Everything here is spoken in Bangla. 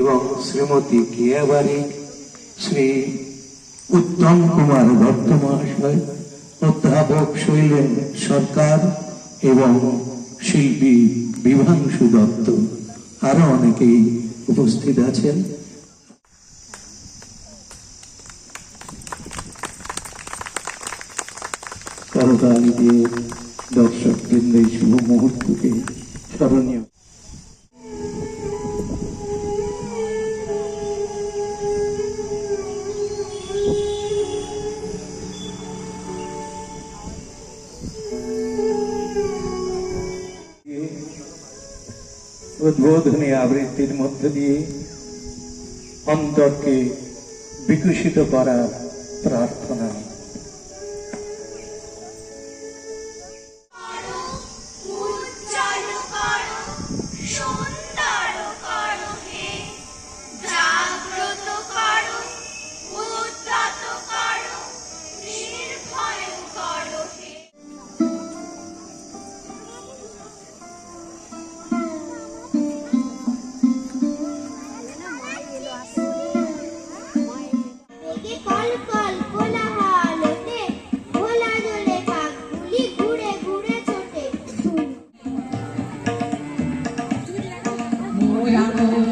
এবং শ্রীমতী কিয়াবাড়ি, শ্রী উত্তম কুমার দত্ত মহাশয়, অধ্যাপক শৈলেন সরকার এবং শিল্পী বিভাংশু দত্ত, আরো অনেকেই উপস্থিত আছেন। করতালি দিয়ে দর্শক বৃন্দের শুভ মুহূর্তকে স্মরণীয়। উদ্বোধনী আবৃত্তির মধ্য দিয়ে অন্তরকে বিকশিত করার প্রার্থনা। Murano